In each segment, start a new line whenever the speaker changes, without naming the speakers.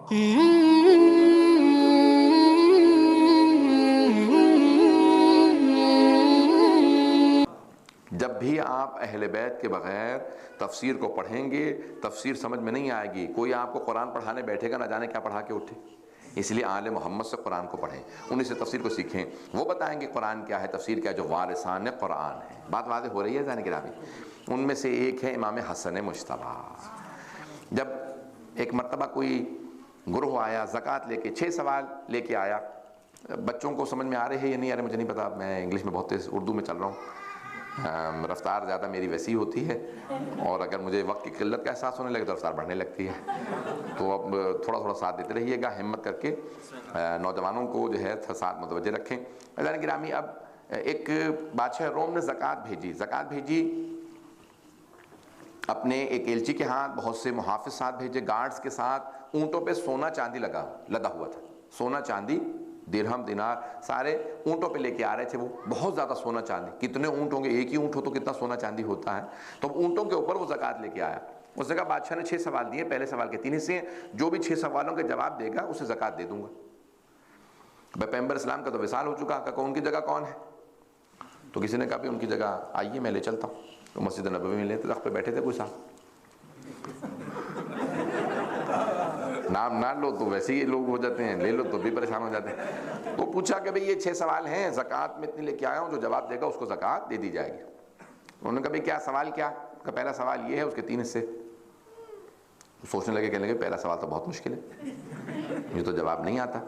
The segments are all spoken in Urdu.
جب بھی آپ اہل بیت کے بغیر تفسیر کو پڑھیں گے تفسیر سمجھ میں نہیں آئے گی. کوئی آپ کو قرآن پڑھانے بیٹھے گا نہ جانے کیا پڑھا کے اٹھے. اس لیے آل محمد سے قرآن کو پڑھیں, انہیں سے تفسیر کو سیکھیں. وہ بتائیں گے قرآن کیا ہے, تفسیر کیا ہے, جو وارثان قرآن ہے. بات واضح ہو رہی ہے ذہن گرامی. ان میں سے ایک ہے امام حسن مجتبیٰ. جب ایک مرتبہ کوئی گروہ آیا زکوٰۃ لے کے, 6 سوال لے کے آیا. بچوں کو سمجھ میں آ رہے ہیں یا نہیں آ رہے مجھے نہیں پتا, میں انگلش میں بہت تیز اردو میں چل رہا ہوں, رفتار زیادہ میری ویسی ہوتی ہے, اور اگر مجھے وقت کی قلت کا احساس ہونے لگے تو رفتار بڑھنے لگتی ہے. تو اب تھوڑا تھوڑا ساتھ دیتے رہیے گا, ہمت کر کے نوجوانوں کو جو ہے ساتھ متوجہ رکھیں. عزیزان گرامی, اب ایک بادشاہ روم نے زکوٰۃ بھیجی اپنے ایک ایلچی کے ہاتھ, بہت سے محافظ ساتھ بھیجے, گارڈز کے ساتھ. اونٹوں پہ سونا چاندی لدا ہوا تھا, سونا چاندی درہم دینار سارے اونٹوں پہ لے کے آ رہے تھے. وہ بہت زیادہ سونا چاندی, کتنے اونٹ ہوں گے, ایک ہی اونٹ ہو تو کتنا سونا چاندی ہوتا ہے. تو اونٹوں کے اوپر وہ زکوٰۃ لے کے آیا. اس جگہ بادشاہ نے 6 سوال دیے, پہلے سوال کے 3 حصے ہیں, جو بھی 6 سوالوں کے جواب دے گا اسے زکوٰۃ دے دوں گا. پیغمبر اسلام کا تو وصال ہو چکا, کہ ان کی جگہ کون ہے؟ تو کسی نے کہا بھی ان کی جگہ آئیے میں لے چلتا ہوں. تو مسجد نبوی میں لے تخت پہ بیٹھے تھے کوئی صاحب, نام نہ لو تو ویسے ہی لوگ ہو جاتے ہیں, لے لو تو بھی پریشان ہو جاتے ہیں. تو پوچھا کہ بھئی یہ 6 سوال ہیں, زکوٰۃ میں اتنی لے کے آیا ہوں, جو جواب دے گا اس کو زکوٰۃ دے دی جائے گی. انہوں نے کہا بھئی کیا سوال کیا؟ کہ پہلا سوال یہ ہے, اس کے 3 حصے. سوچنے لگے, کہنے لگے پہلا سوال تو بہت مشکل ہے, مجھے تو جواب نہیں آتا.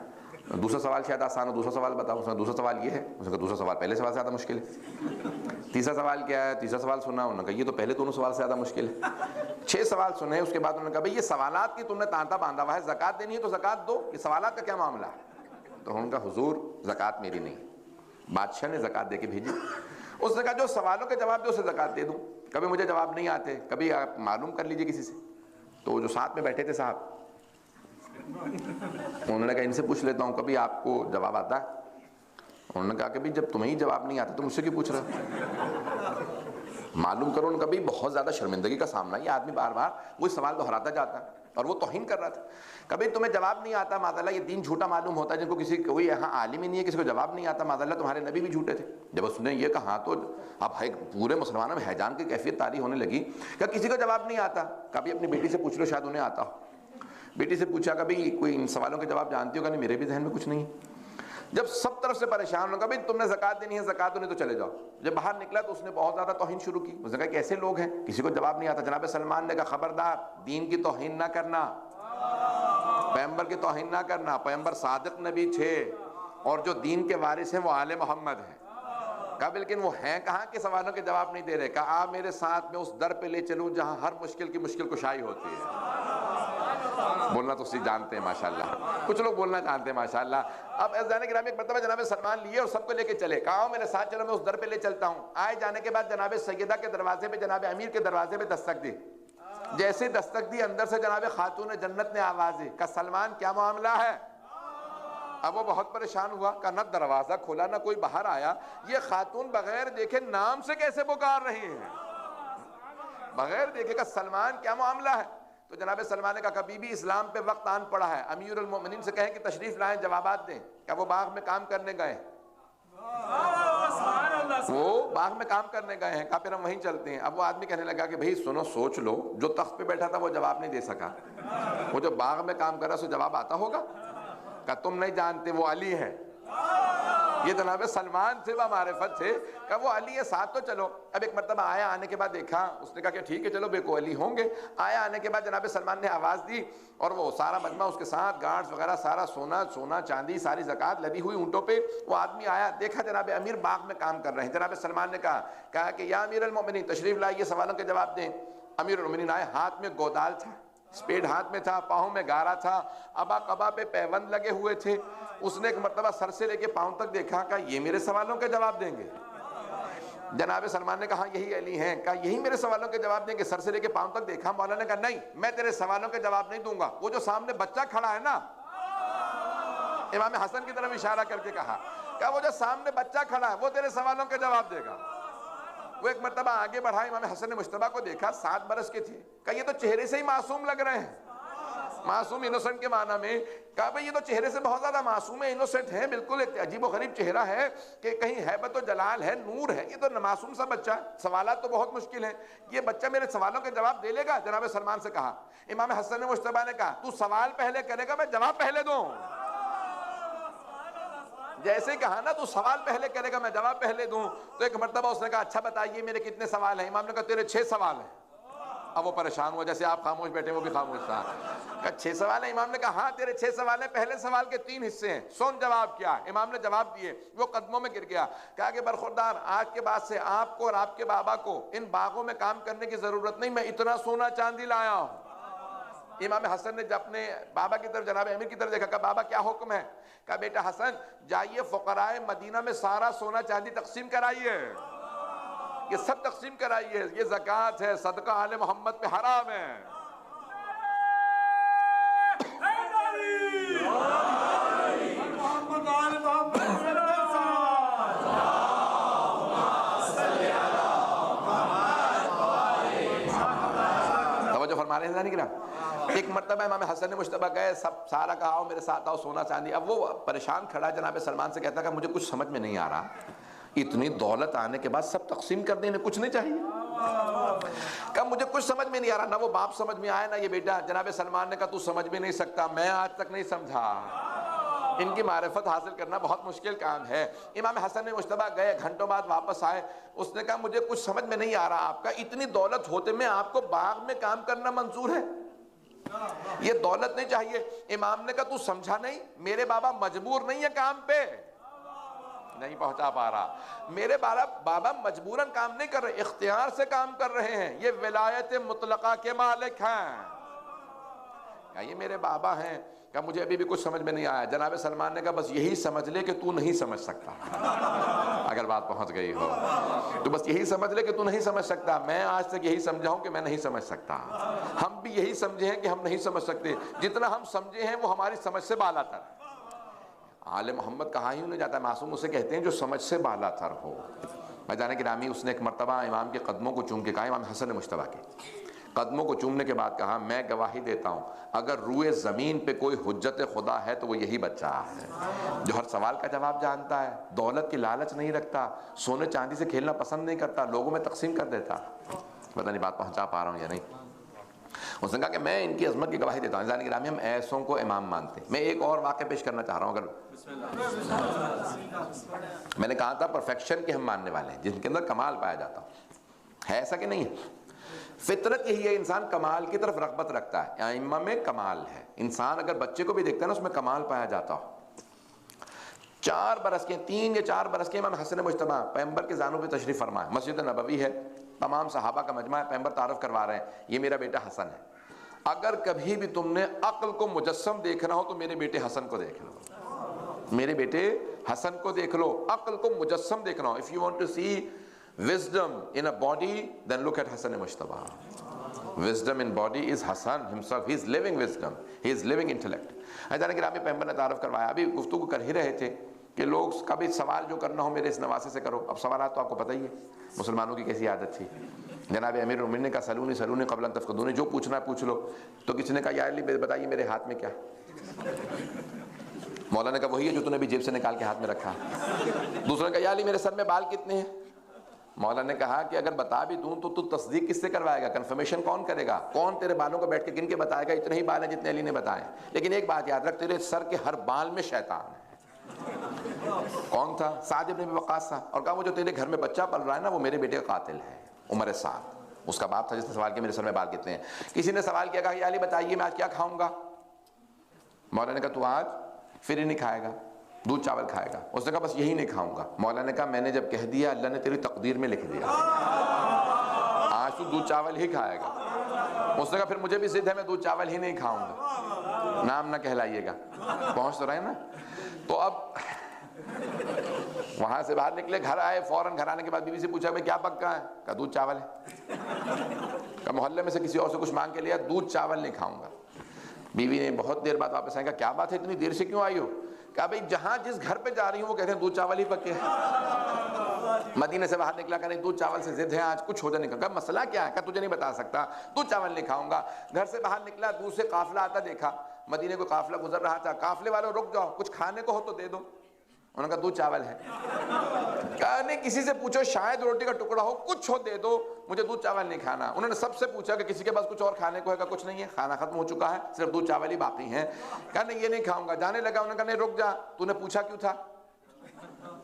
دوسرا سوال شاید آسان ہو, دوسرا سوال بتاؤ. اس نے دوسرا سوال یہ ہے, اس نے کہا دوسرا سوال پہلے سوال سے زیادہ مشکل ہے. تیسرا سوال کیا ہے؟ تیسرا سوال سنا, انہوں نے کہا یہ تو پہلے دونوں سوال سے زیادہ مشکل ہے. 6 سوال سنے, اس کے بعد انہوں نے کہا بھئی یہ سوالات کی تم نے تانتا باندھا ہوا ہے, زکوٰۃ دینی ہے تو زکوٰۃ دو, یہ سوالات کا کیا معاملہ ہے؟ تو انہوں نے کہا حضور زکوٰۃ میری نہیں. بادشاہ نے زکوٰۃ دے کے بھیجی. اس نے کہا جو سوالوں کے جواب دے اسے زکوٰۃ دے دوں, کبھی مجھے جواب نہیں آتے, کبھی آپ معلوم کر لیجئے کسی سے. تو جو ساتھ میں بیٹھے تھے صاحب, انہوں نے کہا ان سے پوچھ لیتا ہوں کبھی آپ کو جواب آتا ہے؟ انہوں نے کہا کہ بھی جب تمہیں ہی جواب نہیں آتا تو مجھ سے کیوں پوچھ رہے ہو؟ معلوم کرو. ان کا بھی بہت زیادہ شرمندگی کا سامنا, یہ آدمی بار بار وہی سوال دہراتا جاتا ہے, اور وہ توہین کر رہا تھا. کبھی تمہیں جواب نہیں آتا, معاذاللہ یہ دین جھوٹا معلوم ہوتا ہے, جن کو کسی کوئی یہاں عالم ہی نہیں ہے, کسی کو جواب نہیں آتا. معاذاللہ تمہارے نبی بھی جھوٹے تھے. جب اس نے یہ کہا تو اب پورے مسلمانوں میں حیجان کی کیفیت طاری ہونے لگی کہ کسی کو جواب نہیں آتا. کبھی اپنی بیٹی سے پوچھ لو, شاید انہیں آتا ہو. بیٹی سے پوچھا کبھی کوئی ان سوالوں کے جواب جانتی ہو؟ کہ نہیں میرے بھی ذہن میں کچھ نہیں. جب سب طرف سے پریشان ہو, کبھی تم نے زکوٰۃ دینی ہے, زکوٰۃ نہیں تو چلے جاؤ. جب باہر نکلا تو اس نے بہت زیادہ توہین شروع کی. اس نے کہا کہ ایسے لوگ ہیں, کسی کو جواب نہیں آتا. جناب سلمان نے کہا خبردار, دین کی توہین نہ کرنا, پیغمبر کی توہین نہ کرنا. پیغمبر صادق نبی تھے, اور جو دین کے وارث ہیں وہ آل محمد ہیں. کہا لیکن وہ ہیں کہاں کہ سوالوں کے جواب نہیں دے رہے. کہا آپ میرے ساتھ میں اس در پہ لے چلوں جہاں ہر مشکل کی مشکل کشائی ہوتی ہے. بولنا تو اسی جانتے ہیں ماشاءاللہ, کچھ لوگ بولنا جانتے ہیں ماشاءاللہ. اب عزیزان گرامی, ایک مرتبہ جناب سلمان لیے اور سب کو لے کے چلے. کہا میرے ساتھ چلو, میں اس در پہ لے چلتا ہوں. آئے جانے کے بعد جناب سیدہ کے دروازے پہ, جناب امیر کے دروازے پہ دستک دی. جیسے دستک دی, اندر سے جناب خاتون جنت نے آواز دی, کہا سلمان کیا معاملہ ہے؟ اب وہ بہت پریشان ہوا, کہ نہ دروازہ کھولا نہ کوئی باہر آیا, یہ خاتون بغیر دیکھے نام سے کیسے پکار رہی ہیں, بغیر دیکھے. کہ سلمان کیا معاملہ ہے؟ تو جناب سلمان نے کہا کبھی بھی اسلام پہ وقت آن پڑا ہے, امیر المومنین سے کہیں کہ تشریف لائیں, جوابات دیں. کہ وہ باغ میں کام کرنے گئے, وہ باغ میں کام کرنے گئے ہیں. کہا پھر ہم وہیں چلتے ہیں. اب وہ آدمی کہنے لگا کہ بھئی سنو, سوچ لو, جو تخت پہ بیٹھا تھا وہ جواب نہیں دے سکا, وہ جو باغ میں کام کر رہا اسے جواب آتا ہوگا؟ کہ تم نہیں جانتے وہ علی ہے. یہ جناب سلمان سے معرفت تھے, کہ وہ علی ہے, ساتھ تو چلو. اب ایک مرتبہ آیا, آنے کے بعد دیکھا, اس نے کہا کہ ٹھیک ہے چلو بے کو علی ہوں گے. آیا, آنے کے بعد جناب سلمان نے آواز دی, اور وہ سارا مجمع اس کے ساتھ, گارڈز وغیرہ سارا, سونا چاندی, ساری زکوٰۃ لدی ہوئی اونٹوں پہ. وہ آدمی آیا, دیکھا جناب امیر باغ میں کام کر رہے ہیں. جناب سلمان نے کہا کہ یا امیر المومنین تشریف لائیے, سوالوں کے جواب دیں. امیر المومنین آئے, ہاتھ میں گودال تھا, اسپیڈ ہاتھ میں تھا, پاؤں میں گارا تھا, ابا قبا پہ پیوند لگے ہوئے تھے. اس نے ایک مرتبہ سر سے لے کے پاؤں تک دیکھا, کہا یہ میرے سوالوں کے جواب دیں گے؟ جناب سلمان نے کہا یہی علی ہیں. کہا یہی میرے سوالوں کے جواب دیں گے؟ سر سے لے کے پاؤں تک دیکھا. مولانا نے کہا نہیں, میں تیرے سوالوں کے جواب نہیں دوں گا. وہ جو سامنے بچہ کھڑا ہے نا, امام حسن کی طرف اشارہ کر کے کہا, کہ وہ جو سامنے بچہ کھڑا ہے وہ تیرے سوالوں کے جواب دے گا. وہ ایک مرتبہ آگے بڑھا, امام حسن مجتبیٰ کو دیکھا, 7 برس کے تھے. کہا یہ تو چہرے سے ہی معصوم لگ رہے ہیں. معصوم انوسنٹ کے معنی میں کہا بھئی یہ تو چہرے سے بہت زیادہ معصوم ہے، انوسنٹ ہے، بالکل ایک عجیب و غریب چہرہ ہے کہ کہیں ہیبت و جلال ہے، نور ہے، یہ تو معصوم سا بچہ ہے، سوالات تو بہت مشکل ہیں، یہ بچہ میرے سوالوں کے جواب دے لے گا؟ جناب سلمان سے کہا۔ امام حسن مجتبیٰ نے کہا تو سوال پہلے کرے گا، میں جواب پہلے دوں۔ جیسے کہا نا تو سوال پہلے کرے گا میں جواب پہلے دوں، تو ایک مرتبہ اس نے کہا اچھا بتائیے میرے کتنے سوال ہیں؟ امام نے کہا تیرے 6 سوال ہیں۔ اب وہ پریشان ہوا، جیسے آپ خاموش بیٹھے وہ بھی خاموش تھا۔ کہا 6 سوال ہیں؟ امام نے کہا ہاں تیرے 6 سوال ہیں، پہلے سوال کے 3 حصے ہیں، سن جواب کیا؟ امام نے جواب دیے، وہ قدموں میں گر گیا، کہا کہ برخوردار آج کے بعد سے آپ کو اور آپ کے بابا کو ان باغوں میں کام کرنے کی ضرورت نہیں، میں اتنا سونا چاندی لایا ہوں۔ امام حسن نے جب اپنے بابا کی طرف جناب امیر کی طرف دیکھا، کہا بابا کیا حکم ہے؟ کہا بیٹا حسن جائیے فقراء مدینہ میں سارا سونا چاندی تقسیم کرائیے، یہ سب تقسیم کرائیے، یہ زکوٰۃ ہے، صدقہ آل محمد پہ حرام ہے۔ توجہ فرما رہے ہیں نہیں کرام؟ ایک مرتبہ امام حسن مجتبیٰ گئے، سب سارا کہا آؤ میرے ساتھ آؤ سونا چاندی۔ اب وہ پریشان کھڑا جناب سلمان سے کہتا کہ مجھے کچھ سمجھ میں نہیں آ رہا، اتنی دولت آنے کے بعد سب تقسیم کر دیں، کچھ نہیں چاہیے؟ کہ مجھے کچھ سمجھ میں نہیں آ رہا، نہ وہ باپ سمجھ میں آیا نہ یہ بیٹا۔ جناب سلمان نے کہا تو سمجھ بھی نہیں سکتا، میں آج تک نہیں سمجھا، ان کی معرفت حاصل کرنا بہت مشکل کام ہے۔ امام حسن مجتبیٰ گئے، گھنٹوں بعد واپس آئے، اس نے کہا مجھے کچھ سمجھ میں نہیں آ رہا، آپ کا اتنی دولت ہوتے میں آپ کو باغ میں کام کرنا منظور ہے؟ یہ دولت نہیں چاہیے؟ امام نے کہا تو سمجھا نہیں، میرے بابا مجبور نہیں ہے کام پہ، نہیں پہنچا پا رہا، میرے بابا مجبوراً کام نہیں کر رہے، اختیار سے کام کر رہے ہیں، یہ ولایت مطلقہ کے مالک ہیں، یہ میرے بابا ہیں۔ کہ مجھے ابھی بھی کچھ سمجھ میں نہیں آیا۔ جناب سلمان نے کہا بس یہی سمجھ لے کہ تو نہیں سمجھ سکتا، اگر بات پہنچ گئی ہو تو بس یہی سمجھ لے کہ تو نہیں سمجھ سکتا، میں آج تک یہی سمجھا ہوں کہ میں نہیں سمجھ سکتا، ہم بھی یہی سمجھے ہیں کہ ہم نہیں سمجھ سکتے، جتنا ہم سمجھے ہیں وہ ہماری سمجھ سے بالا تر۔ آل محمد کہاں ہی انہیں جاتا ہے، معصوم اسے کہتے ہیں جو سمجھ سے بالا تر ہو۔ میں جانے گرامی اس نے ایک مرتبہ امام کے قدموں کو چوم کے کہا، امام حسن مجتبیٰ کے قدموں کو چومنے کے بعد کہا میں گواہی دیتا ہوں اگر روئے زمین پہ کوئی حجت خدا ہے تو وہ یہی بچہ ہے، جو ہر سوال کا جواب جانتا ہے، دولت کی لالچ نہیں رکھتا، سونے چاندی سے کھیلنا پسند نہیں کرتا، لوگوں میں تقسیم کر دیتا۔ پتہ نہیں بات پہنچا پا رہا ہوں یا نہیں۔ اس نے کہا کہ میں ان کی عظمت کی گواہی دیتا ہوں، جانے گرامی ہم ایسوں کو امام مانتے ہیں۔ میں ایک اور واقعہ پیش کرنا چاہ رہا ہوں، اگر میں نے کہا تھا پرفیکشن کے ہم ماننے والے ہیں جن کے اندر کمال پایا جاتا ہے ایسا کہ نہیں ہے؟ فطرت یہی ہے، انسان کمال کی طرف رغبت رکھتا ہے، ائمہ میں کمال ہے، انسان اگر بچے کو بھی دیکھتا ہے نا اس میں کمال پایا جاتا ہو۔ 4 برس کے 3 یا 4 برس کے امام حسن مجتبیٰ پیغمبر کے زانوں پہ تشریف فرما ہے، مسجد نبوی ہے، تمام صحابہ کا مجمع ہے، پیغمبر تعارف کروا رہے ہیں یہ میرا بیٹا حسن ہے، اگر کبھی بھی تم نے عقل کو مجسم دیکھنا ہو تو میرے بیٹے حسن کو دیکھ لو، میرے بیٹے حسن کو دیکھ لو، عقل کو مجسم دیکھنا ہو، if you want to see wisdom in a body then look at Hasan Mujtaba. Wisdom in body is Hasan himself, he is living wisdom, he is living intellect. حضرت گرامی پیغمبر نے تعارف کروایا، ابھی گفتگو کر ہی رہے تھے کہ لوگ کبھی سوال جو کرنا ہو میرے اس نواسے سے کرو، اب سوالات تو آپ کو پتہ ہی ہے مسلمانوں کی کیسی عادت تھی۔ جناب امیر المومنین نے کہا سلونی سلونی قبل ان تفقدونی، جو پوچھنا ہے پوچھ لو، تو کسی نے کہا یا علی بتائیے میرے ہاتھ میں کیا؟ مولا نے کہا وہی ہے جو تو نے بھی جیب سے نکال کے ہاتھ میں رکھا۔ دوسرے نے کہا یا علی میرے سر میں بال کتنے ہیں؟ مولا نے کہا کہ اگر بتا بھی دوں تو تصدیق کس سے کروائے گا، کنفرمیشن کون کرے گا، کون تیرے بالوں کو بیٹھ کے گن کے بتائے گا اتنے ہی بال ہیں جتنے علی نے بتائے، لیکن ایک بات یاد رکھ تیرے سر کے ہر بال میں شیطان ہے۔ کون تھا؟ سعد ابن ابی وقاص تھا، اور کہا وہ جو تیرے گھر میں بچہ پل رہا ہے نا وہ میرے بیٹے کا قاتل ہے، عمر سعد اس کا باپ تھا جس نے سوال کیا میرے سر میں بال کتنے ہیں۔ کسی نے سوال کیا، کہا یا علی بتائیے میں آج کیا کھاؤں گا؟ مولا نے کہا تو آج پھر ہی نہیں کھائے گا، دودھ چاول کھائے گا۔ اس نے کہا بس یہی نہیں کھاؤں گا۔ مولا نے کہا میں نے جب کہہ دیا اللہ نے تیری تقدیر میں لکھ دیا، آج تو دودھ چاول ہی کھائے گا۔ اس نے کہا پھر مجھے بھی ضد ہے میں دودھ چاول ہی نہیں کھاؤں گا، نام نہ کہلائیے گا۔ پہنچ تو رہے نا؟ تو اب وہاں سے باہر نکلے، گھر آئے، فوراً گھر آنے کے بعد بیوی سے پوچھا بھائی کیا پکا ہے؟ کہا دودھ چاول ہے۔ کہ محلے میں سے کسی اور سے کچھ مانگ کے لیا، دودھ چاول نہیں کھاؤں گا۔ بیوی نے بہت دیر بعد واپس آئے، کہا کیا بات ہے اتنی دیر سے کیوں آئی ہو؟ کہا بھئی جہاں جس گھر پہ جا رہی ہوں وہ کہتے ہیں دودھ چاول ہی پکے ہیں۔ مدینے سے باہر نکلا، کہا نہیں دودھ چاول سے ضد ہے آج، کچھ ہو جائے نہیں۔ کہا مسئلہ کیا ہے؟ کہا تجھے نہیں بتا سکتا، دودھ چاول نہیں کھاؤں گا۔ گھر سے باہر نکلا، دور سے قافلہ آتا دیکھا، مدینے کو قافلہ گزر رہا تھا، قافلے والوں رک جاؤ، کچھ کھانے کو ہو تو دے دو۔ انہوں نے کہا دودھ چاول ہے۔ کہا نہیں کسی سے پوچھو، شاید روٹی کا ٹکڑا ہو، کچھ ہو دے دو، مجھے دودھ چاول نہیں کھانا۔ انہوں نے سب سے پوچھا کہ کسی کے پاس کچھ اور کھانے کو ہے؟ کہا کچھ نہیں ہے، کھانا ختم ہو چکا ہے، صرف دودھ چاول ہی باقی ہیں۔ کہا نہیں یہ نہیں کھاؤں گا۔ جانے لگا، انہوں نے کہا نہیں رک جا، تو نے پوچھا کیوں تھا؟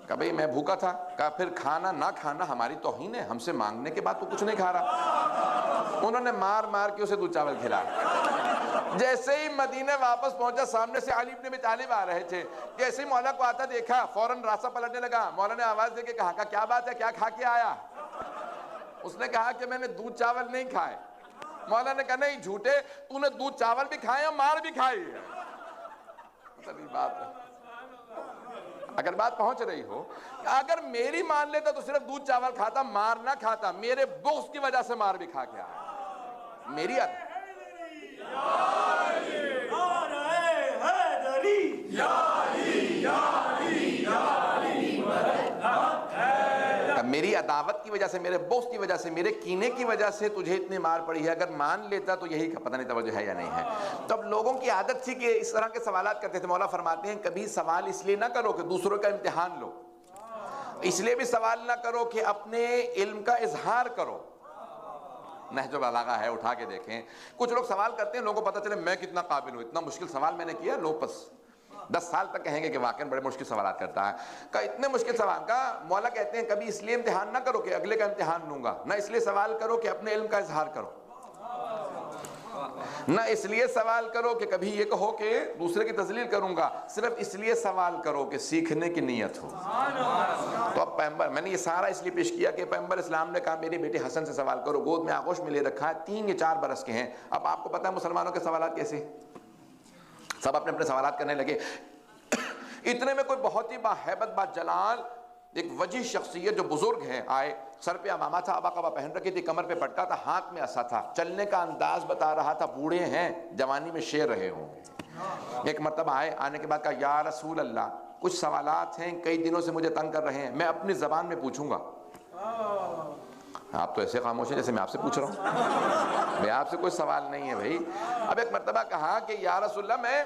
کہا بھئی میں بھوکا تھا۔ کہا پھر کھانا نہ کھانا ہماری توہین ہے، ہم سے مانگنے کے بعد تو کچھ نہیں کھا رہا۔ انہوں نے مار مار کے اسے دودھ چاول کھلایا۔ جیسے ہی مدینے واپس پہنچا، سامنے سے علی بن ابی طالب آ رہے تھے، جیسے ہی مولا کو آتا دیکھا فوراً راستہ پلٹنے لگا۔ مولا نے آواز دے کے کہا کیا بات ہے، کیا کھا کے آیا؟ اس نے کہا کہ میں نے دودھ چاول نہیں کھائے۔ مولا نے کہا نہیں جھوٹے، تو نے دودھ چاول بھی کھائے اور مار بھی کھائی ہے۔ سبھی بات ہے، اگر بات پہنچ رہی ہو، اگر میری مان لیتا تو صرف دودھ چاول کھاتا، مار نہ کھاتا، میرے بغض کی وجہ سے مار بھی کھا کے آیا۔ میری میری عداوت کی وجہ سے، میرے بغض کی وجہ سے، میرے کینے کی وجہ سے تجھے اتنی مار پڑی ہے، اگر مان لیتا تو یہی پتہ نہیں توجہ ہے یا نہیں ہے۔ تو اب لوگوں کی عادت تھی کہ اس طرح کے سوالات کرتے تھے۔ مولا فرماتے ہیں کبھی سوال اس لیے نہ کرو کہ دوسروں کا امتحان لو، اس لیے بھی سوال نہ کرو کہ اپنے علم کا اظہار کرو۔ نہج البلاغہ ہے، اٹھا کے دیکھیں۔ کچھ لوگ سوال کرتے ہیں، لوگوں کو پتہ چلے میں کتنا قابل ہوں، اتنا مشکل سوال میں نے کیا، لو پس 10 سال تک کہیں گے کہ واقعاً بڑے مشکل سوالات کرتا ہے۔ کہ اتنے مشکل سوال کا مولا کہتے ہیں کبھی اس لیے امتحان نہ کرو کہ اگلے کا امتحان لوں گا، نہ اس لیے سوال کرو کہ اپنے علم کا اظہار کرو، نہ اس لیے سوال کرو کہ کبھی یہ کہو کہ دوسرے کی تذلیل کروں گا، صرف اس لیے سوال کرو کہ سیکھنے کی نیت ہو۔ تو اب پیغمبر، میں نے یہ سارا اس لیے پیش کیا کہ پیغمبر اسلام نے کہا میری بیٹے حسن سے سوال کرو، گود میں آغوش میں لے رکھا ہے، 3 یا 4 برس کے ہیں۔ اب آپ کو پتہ ہے مسلمانوں کے سوالات کیسے، سب اپنے اپنے سوالات کرنے لگے۔ اتنے میں کوئی بہت ہی باہیبت باجلال ایک وجیح شخصیت جو بزرگ ہیں آئے، سر پہ امامہ تھا، ابا قبا پہن رکھی تھی، کمر پہ پٹکا تھا، ہاتھ میں عصا تھا، چلنے کا انداز بتا رہا تھا، بوڑھے ہیں، جوانی میں شیر رہے ہوں گے۔ ایک مرتبہ آئے، آنے کے بعد کہا یا رسول اللہ کچھ سوالات ہیں، کئی دنوں سے مجھے تنگ کر رہے ہیں، میں اپنی زبان میں پوچھوں گا۔ آپ تو ایسے خاموش ہیں جیسے میں آپ سے پوچھ رہا ہوں، میں آپ سے کوئی سوال نہیں ہے بھائی۔ اب ایک مرتبہ کہا کہ یا رسول اللہ میں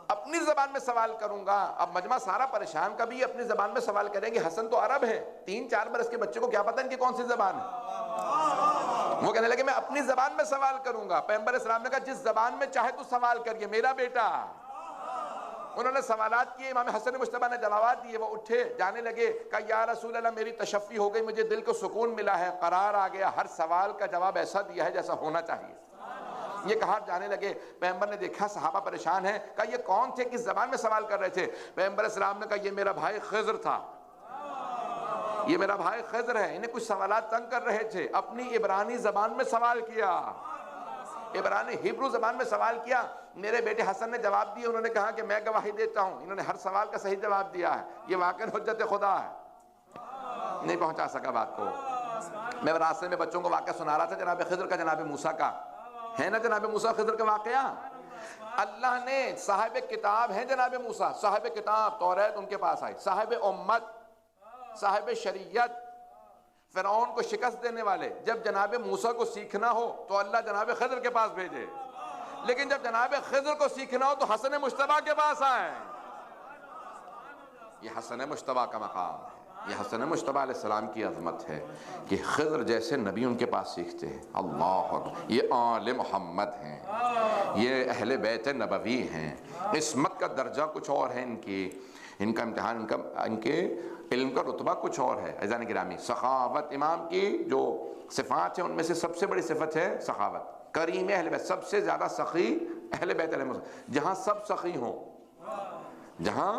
اپنی زبان میں سوال کروں گا۔ اب مجمع سارا پریشان، کبھی اپنی زبان میں سوال کریں گے، حسن تو عرب ہے، 3-4 برس کے بچے کو کیا پتہ ان کی کون سی زبان ہے۔ وہ کہنے لگے میں اپنی زبان میں سوال کروں گا۔ پیغمبر اسلام نے کہا جس زبان میں چاہے تو سوال کریے میرا بیٹا۔ انہوں نے سوالات کیے، امام حسن مجتبی نے جوابات دیے، وہ اٹھے جانے لگے، کہا یا رسول اللہ میری تشفی ہو گئی، مجھے دل کو سکون ملا ہے، قرار آ گیا، ہر سوال کا جواب ایسا دیا ہے جیسا ہونا چاہیے۔ یہ کہا جانے لگے، پیغمبر نے دیکھا صحابہ پریشان ہیں، کہا یہ کون تھے، کس زبان میں سوال کر رہے تھے؟ پیغمبر اسلام نے کہا یہ میرا بھائی خضر تھا، یہ میرا بھائی خضر ہے، انہیں کچھ سوالات تنگ کر رہے تھے، اپنی عبرانی زبان میں سوال کیا، عبرانی ہیبرو زبان میں سوال کیا۔ میرے بیٹے حسن نے جواب دیا، انہوں نے کہا کہ میں گواہی دیتا ہوں انہوں نے ہر سوال کا صحیح جواب دیا ہے، یہ واقعی حجت خدا ہے۔ نہیں پہنچا سکا بات کو۔ میں راستے میں بچوں کو واقعہ سنا رہا تھا جناب خضر کا، جناب موسیٰ کا، ہے نا جناب موسیٰ خضر کا واقعہ۔ اللہ نے صاحب کتاب ہیں جناب موسیٰ، صاحب کتاب توریت ان کے پاس آئی، صاحب امت، صاحب شریعت، فرعون کو شکست دینے والے، جب جناب موسیٰ کو سیکھنا ہو تو اللہ جناب خضر کے پاس بھیجے، لیکن جب جناب خضر کو سیکھنا ہو تو حسن مجتبی کے پاس آئے۔ یہ حسن مجتبی کا مقام ہے، یہ حسن مجتبی علیہ السلام کی عظمت ہے کہ خضر جیسے نبی ان کے پاس سیکھتے ہیں۔ اللہ اکبر، یہ آل محمد ہیں، یہ اہل بیت نبوی ہیں، عصمت کا درجہ کچھ اور ہے ان کا امتحان، ان کے علم کا رتبہ کچھ اور ہے۔ عزیزان گرامی، سخاوت امام کی جو صفات ہیں ان میں سے سب سے بڑی صفت ہے سخاوت۔ کریم اہل بیت، سب سے زیادہ سخی اہل بیت علیہ السلام، جہاں سب سخی ہوں، جہاں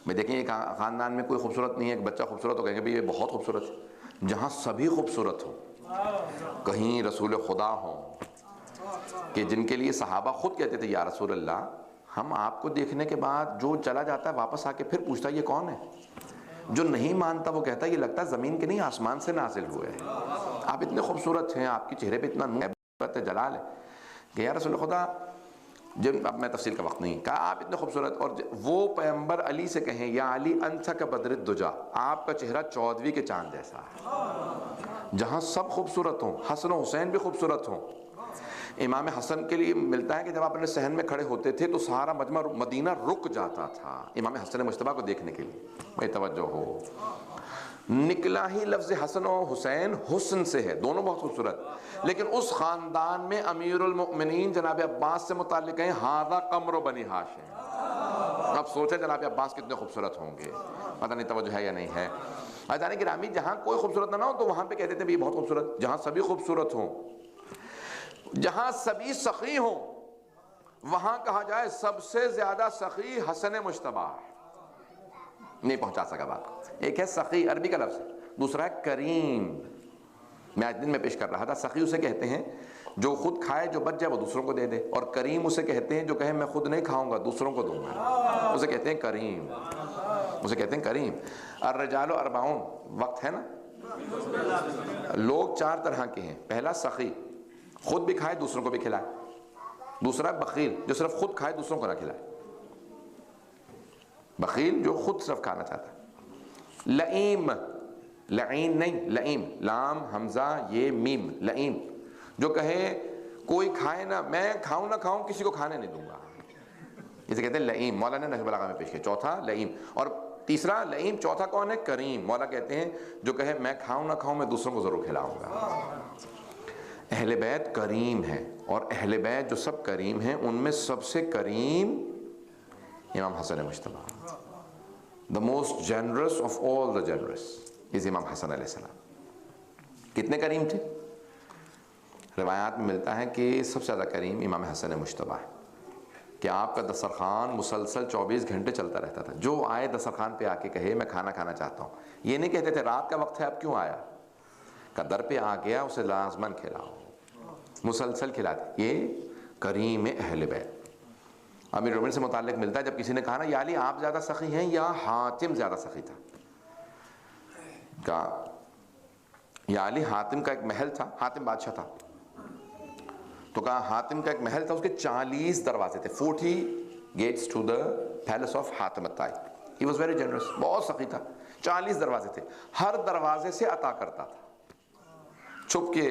میں دیکھیں ایک خاندان میں کوئی خوبصورت نہیں ہے، ایک بچہ خوبصورت ہو کہیں گے بھئی یہ بہت خوبصورت ہے، جہاں سبھی خوبصورت ہوں، کہیں رسول خدا ہوں کہ جن کے لیے صحابہ خود کہتے تھے یا رسول اللہ ہم آپ کو دیکھنے کے بعد جو چلا جاتا ہے واپس آ کے پھر پوچھتا ہے یہ کون ہے، جو نہیں مانتا وہ کہتا ہے یہ لگتا ہے زمین کے نہیں آسمان سے نازل ہوئے ہیں، آپ اتنے خوبصورت ہیں، آپ کے چہرے پہ اتنا نور ہے، جلال ہے کہ یا رسول خدا جب اب میں تفصیل کا وقت نہیں، کہا آپ اتنے خوبصورت، اور وہ پیغمبر علی سے کہیں یا علی انت کا بدر الدجا، آپ کا چہرہ 14ویں کے چاند جیسا ہے، جہاں سب خوبصورت ہوں، حسن و حسین بھی خوبصورت ہوں۔ امام حسن کے لیے ملتا ہے کہ جب آپ اپنے صحن میں کھڑے ہوتے تھے تو سارا مجمع مدینہ رک جاتا تھا امام حسن مجتبیٰ کو دیکھنے کے لیے۔ میں توجہ ہو، نکلا ہی لفظ حسن و حسین حسن سے ہے، دونوں بہت خوبصورت، لیکن اس خاندان میں امیر المؤمنین جناب عباس سے متعلق ہیں ھذا قمر بنی ہاشم۔ اب سوچیں جناب عباس کتنے خوبصورت ہوں گے، پتہ نہیں توجہ ہے یا نہیں ہے۔ عزیزان گرامی، جہاں کوئی خوبصورت نہ ہو تو وہاں پہ کہتے تھے یہ بہت خوبصورت، جہاں سبھی خوبصورت ہوں، جہاں سبھی سخی ہوں، وہاں کہا جائے سب سے زیادہ سخی حسن مجتبیٰ۔ نہیں پہنچا سکا بات کو۔ ایک ہے سخی، عربی کا لفظ، دوسرا ہے کریم۔ میں آج دن میں پیش کر رہا تھا، سخی اسے کہتے ہیں جو خود کھائے، جو بچ جائے وہ دوسروں کو دے دے، اور کریم اسے کہتے ہیں جو کہے میں خود نہیں کھاؤں گا دوسروں کو دوں گا، اسے کہتے ہیں کریم، اسے کہتے ہیں کریم۔ الرجال اربعون، وقت ہے نا، لوگ 4 طرح کے ہیں۔ پہلا سخی، خود بھی کھائے دوسروں کو بھی کھلائے۔ دوسرا بخیل، جو صرف خود کھائے دوسروں کو نہ کھلائے، بخیل جو خود صرف کھانا چاہتا ہے۔ لئیم، لعین نہیں، لئیم، لام حمزہ یہ میم، لئیم، جو کہے کوئی کھائے نہ، میں کھاؤں نہ کھاؤں کسی کو کھانے نہیں دوں گا، اسے کہتے ہیں لئیم۔ مولانا نے نہج البلاغہ میں پیش کیا، چوتھا لئیم، اور تیسرا لئیم، چوتھا کون ہے؟ کریم۔ مولا کہتے ہیں جو کہے میں کھاؤں نہ کھاؤں میں دوسروں کو ضرور کھلاؤں گا۔ اہل بیت کریم ہے، اور اہل بیت جو سب کریم ہیں ان میں سب سے کریم امام حسن Mujtaba. The most generous of all the generous is امام حسن علیہ السلام۔ کتنے کریم تھے؟ روایات میں ملتا ہے کہ سب سے زیادہ کریم امام حسن مجتبیٰ ہے، کہ آپ کا دسترخوان مسلسل 24 گھنٹے چلتا رہتا تھا، جو آئے دسترخوان پہ آ کے کہے میں کھانا کھانا چاہتا ہوں، یہ نہیں کہتے تھے رات کا وقت ہے اب کیوں آیا، کہ در پہ آ گیا اسے لازماً کھلاؤ، مسلسل کھلاتے۔ یہ کریم اہل بیت۔ امیر المومنین سے متعلق ملتا ہے جب کسی نے کہا نا یا علی آپ زیادہ سخی ہیں یا حاتم زیادہ سخی تھا، کہا یا علی حاتم کا ایک محل تھا، حاتم بادشاہ تھا، تو کہا حاتم کا ایک محل تھا، اس کے 40 دروازے تھے، 40 gates to the palace of Hatim الطائی۔ He was very generous، بہت سخی تھا، 40 دروازے تھے، ہر دروازے سے عطا کرتا تھا چھپ کے،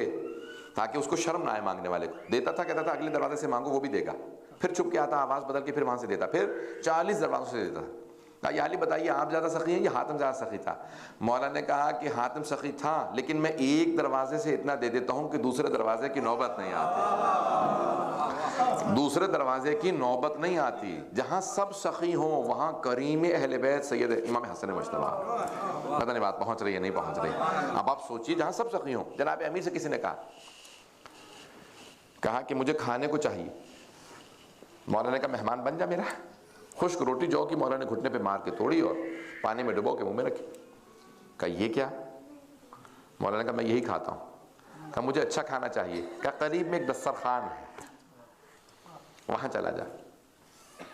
تاکہ اس کو شرم نہ آئے مانگنے والے کو، دیتا تھا، کہتا تھا اگلے دروازے سے مانگو وہ بھی دے گا، پھر چھپ کے آتا، آواز بدل کے پھر وہاں سے دیتا، پھر 40 دروازوں سے دیتا تھا۔ یا علی بتائیے آپ زیادہ سخی ہیں یا حاتم زیادہ سخی تھا؟ مولا نے کہا کہ حاتم سخی تھا، لیکن میں ایک دروازے سے اتنا دے دیتا ہوں کہ دوسرے دروازے کی نوبت نہیں آتی، دوسرے دروازے کی نوبت نہیں آتی۔ جہاں سب سخی ہوں وہاں کریم اہل بیت سید امام حسن مجتبیٰ۔ پتہ نہیں بات پہنچ رہی ہے نہیں پہنچ رہی؟ اب آپ سوچیے جہاں سب سخی ہوں۔ جناب امیر سے کسی نے کہا کہ مجھے کھانے کو چاہیے، مولا نے کہا مہمان بن جا میرا۔ خشک روٹی جو کی مولا نے گھٹنے پہ مار کے توڑی اور پانی میں ڈبو کے منہ میں رکھی۔ کہا یہ کیا؟ مولا نے کہا میں یہی کھاتا ہوں۔ کہا مجھے اچھا کھانا چاہیے۔ کہا قریب میں ایک دسترخوان ہے، وہاں چلا جا،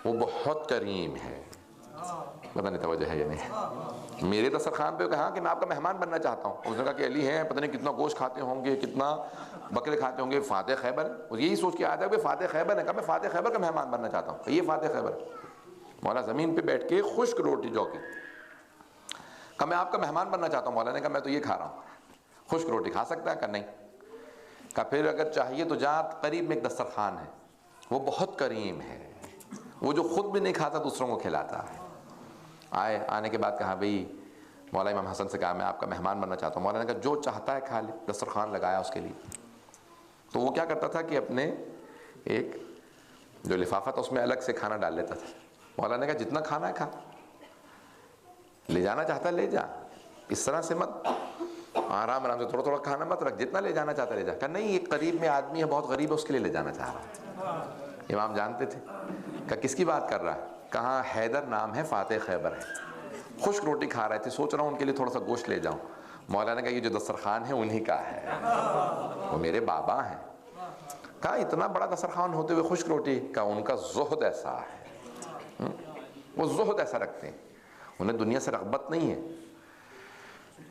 وہ بہت کریم ہے۔ پتہ نہیں توجہ ہے یا نہیں؟ میرے دسترخوان پہ کہا کہ میں آپ کا مہمان بننا چاہتا ہوں۔ اس نے کہا کہ علی ہیں، پتہ نہیں کتنا گوشت کھاتے ہوں گے، کتنا بکرے کھاتے ہوں گے، فاتح خیبر ہے، وہ یہی سوچ کے آیا تھا کہ فاتح خیبر ہے۔ کہا میں فاتح خیبر کا مہمان بننا چاہتا ہوں۔ یہ فاتح خیبر ہے۔ مولا زمین پہ بیٹھ کے خشک روٹی جو کی، کہا میں آپ کا مہمان بننا چاہتا ہوں۔ مولا نے کہا میں تو یہ کھا رہا ہوں۔ خشک روٹی کھا سکتا ہے؟ کہا نہیں۔ کہا پھر اگر چاہیے تو جا، قریب میں ایک دسترخوان ہے، وہ بہت کریم ہے، وہ جو خود بھی نہیں کھاتا دوسروں کو کھلاتا ہے۔ آنے کے بعد کہا بھئی، مولا امام حسن سے کہا میں آپ کا مہمان بننا چاہتا ہوں۔ مولا نے کہا جو چاہتا ہے کھا لے۔ دسترخوان لگایا اس کے لیے۔ تو وہ کیا کرتا تھا کہ اپنے ایک جو لفافہ تھا اس میں الگ سے کھانا ڈال لیتا تھا۔ مولا نے کہا جتنا کھانا ہے کھا، لے جانا چاہتا ہے لے جا، اس طرح سے مت، آرام آرام سے تھوڑا تھوڑا کھانا مت رکھ، جتنا لے جانا چاہتا ہے لے جا۔ کہا نہیں، ایک قریب میں آدمی ہے بہت غریب ہے، اس کے لیے لے جانا چاہ رہا ہے۔ امام جانتے تھے۔ کہا کس کی بات کر رہا ہے؟ کہا حیدر نام ہے، فاتح خیبر ہے، خشک روٹی کھا رہے تھے، سوچ رہا ہوں ان کے لیے تھوڑا سا گوشت لے جاؤں۔ مولا نے کہا یہ جو دسترخوان ہے انہی کا ہے، وہ میرے بابا ہیں۔ کہا اتنا بڑا دسترخوان ہوتے ہوئے خشک روٹی؟ کہا ان کا زہد ایسا ہے، وہ زہد ایسا رکھتے ہیں، انہیں دنیا سے رغبت نہیں ہے۔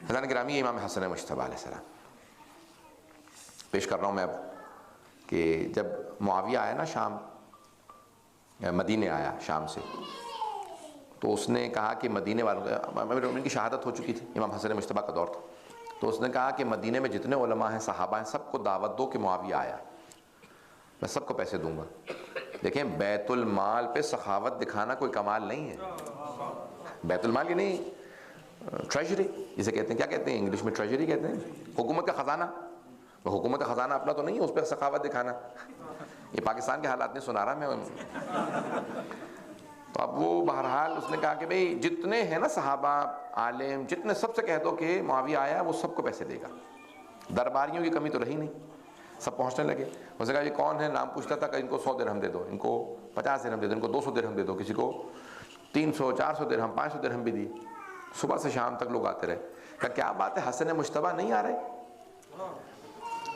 حضرات گرامی، امام حسن مجتبیٰ علیہ السلام پیش کر رہا ہوں میں اب، کہ جب معاویہ آیا نا شام، مدینے آیا شام سے، تو اس نے کہا کہ مدینے والوں کا، ان کی شہادت ہو چکی تھی، امام حسن مجتبیٰ کا دور تھا، تو اس نے کہا کہ مدینے میں جتنے علماء ہیں، صحابہ ہیں، سب کو دعوت دو کہ معاویہ آیا، میں سب کو پیسے دوں گا۔ دیکھیں بیت المال پہ سخاوت دکھانا کوئی کمال نہیں ہے، بیت المال یہ نہیں، ٹریجری جسے کہتے ہیں، کیا کہتے ہیں انگلش میں، ٹریجری کہتے ہیں، حکومت کا خزانہ، حکومت کا خزانہ اپنا تو نہیں ہے، اس پہ سخاوت دکھانا، یہ پاکستان کے حالات نہیں سنا رہا میں۔ تو اب وہ بہرحال اس نے کہا کہ بھئی جتنے ہیں نا صحابہ، عالم، جتنے، سب سے کہہ دو کہ معاویہ آیا، وہ سب کو پیسے دے گا۔ درباریوں کی کمی تو رہی نہیں، سب پہنچنے لگے۔ اس نے کہا یہ کون ہے، نام پوچھتا تھا کہ ان کو 100 درہم دے دو، ان کو 50 درہم دے دو، ان کو 200 درہم دے دو، کسی کو 300 400 درہم 500 درہم بھی دی۔ صبح سے شام تک لوگ آتے رہے۔ کہا کیا بات ہے، حسن مجتبیٰ نہیں آ رہے؟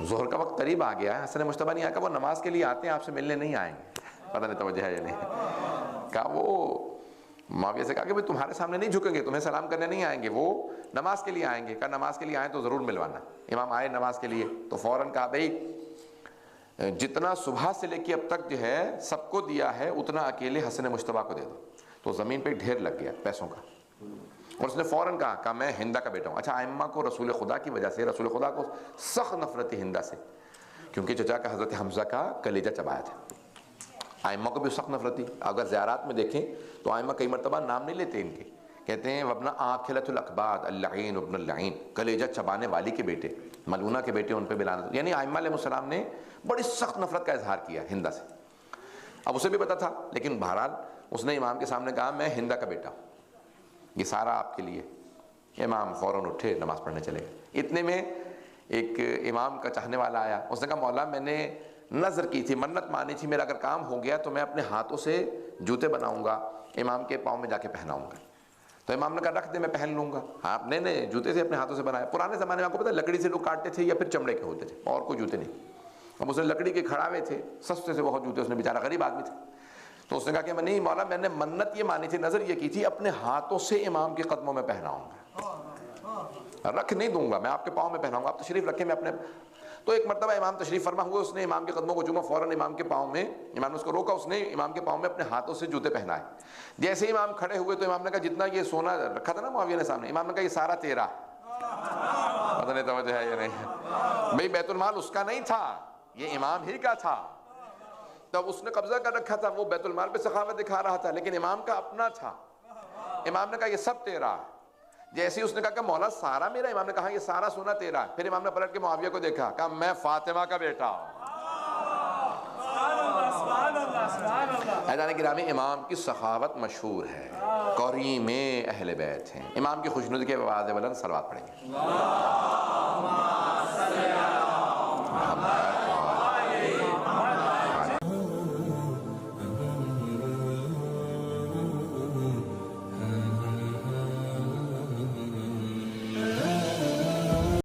ظہر کا وقت قریب آ گیا ہے، حسن مجتبیٰ نہیں آیا؟ کہ وہ نماز کے لیے آتے ہیں، آپ سے ملنے نہیں آئیں گے۔ پتہ نہیں توجہ ہے یا نہیں۔ کہا وہ معاویہ سے کہا کہ تمہارے سامنے نہیں جھکیں گے، تمہیں سلام کرنے نہیں آئیں گے، وہ نماز کے لیے آئیں گے۔ کہا نماز کے لیے آئیں تو ضرور ملوانا۔ امام آئے نماز کے لیے تو فوراً کہا بھئی جتنا صبح سے لے کے اب تک جو ہے سب کو دیا ہے، اتنا اکیلے حسن مجتبیٰ کو دے دو۔ تو زمین پہ ڈھیر لگ گیا پیسوں کا، اور اس نے فوراً کہا میں ہندہ کا بیٹا ہوں۔ اچھا، ائمہ کو رسول خدا کی وجہ سے، رسول خدا کو سخت نفرت تھی ہندہ سے، کیونکہ چچا کا حضرت حمزہ کا کلیجہ چبایا تھا۔ ائمہ کو بھی سخت نفرت تھی۔ اگر زیارات میں دیکھیں تو ائمہ کئی مرتبہ نام نہیں لیتے ان کے، کہتے ہیں وابن آکلۃ الاکباد اللعین ابن اللعین، کلیجہ چبانے والی کے بیٹے، ملونہ کے بیٹے، ان پہ بھی لعنت۔ یعنی ائمہ علیہ السلام نے بڑی سخت نفرت کا اظہار کیا ہندہ سے۔ اب اسے بھی پتا تھا، لیکن بہرحال اس نے امام کے سامنے کہا میں ہندہ کا بیٹا ہوں، یہ سارا آپ کے لیے۔ امام فوراً اٹھے، نماز پڑھنے چلے گئے۔ اتنے میں ایک امام کا چاہنے والا آیا، اس نے کہا مولا میں نے نظر کی تھی، منت مانی تھی، میرا اگر کام ہو گیا تو میں اپنے ہاتھوں سے جوتے بناؤں گا، امام کے پاؤں میں جا کے پہناؤں گا۔ تو امام نے کہا رکھ دے، میں پہن لوں گا۔ آپ نے جوتے سے اپنے ہاتھوں سے بنایا۔ پرانے زمانے میں آپ کو پتہ ہے لکڑی سے لوگ کاٹتے تھے یا پھر چمڑے کے ہوتے تھے، اور کوئی جوتے نہیں۔ اب اس نے لکڑی کے کھڑاوے تھے، سستے سے بہت جوتے، اس نے بیچارہ غریب آدمی تھے۔ تو اس نے کہا کہ میں نہیں مولا، میں نے منت یہ مانی تھی، نظر یہ کی تھی، اپنے ہاتھوں سے امام کے قدموں میں پہناؤں گا، رکھ نہیں دوں گا، میں آپ کے پاؤں میں پہناؤں گا، آپ تشریف رکھیں، میں اپنے۔ تو ایک مرتبہ امام تشریف فرما ہوئے، اس نے امام کے قدموں کو چوما، فوراً امام کے پاؤں میں، امام نے اس کو روکا، اس نے امام کے پاؤں میں اپنے ہاتھوں سے جوتے پہنائے۔ جیسے ہی امام کھڑے ہوئے تو امام نے کہا جتنا یہ سونا رکھا تھا نا معاویہ نے سامنے، امام نے کہا یہ سارا تیرا۔ پتہ نہیں توجہ ہے یا نہیں؟ بھئی بیت المال اس کا نہیں تھا، یہ امام ہی کا تھا۔ تب اس نے قبضہ کر رکھا تھا، وہ بیت المال پہ سخاوت دکھا رہا تھا، لیکن امام کا اپنا تھا۔ امام نے کہا یہ سب تیرا۔ جیسے ہی اس نے کہا کہ مولا سارا میرا، امام نے کہا یہ سارا سونا تیرا۔ پھر امام نے پلٹ کے معاویہ کو دیکھا، کہا میں فاطمہ کا بیٹا ہوں۔ عزیزان گرامی، امام کی سخاوت مشہور ہے، کریم اہل بیت ہیں۔ امام کی خوشنودی کے آواز بلند صلوات پڑھیں گے۔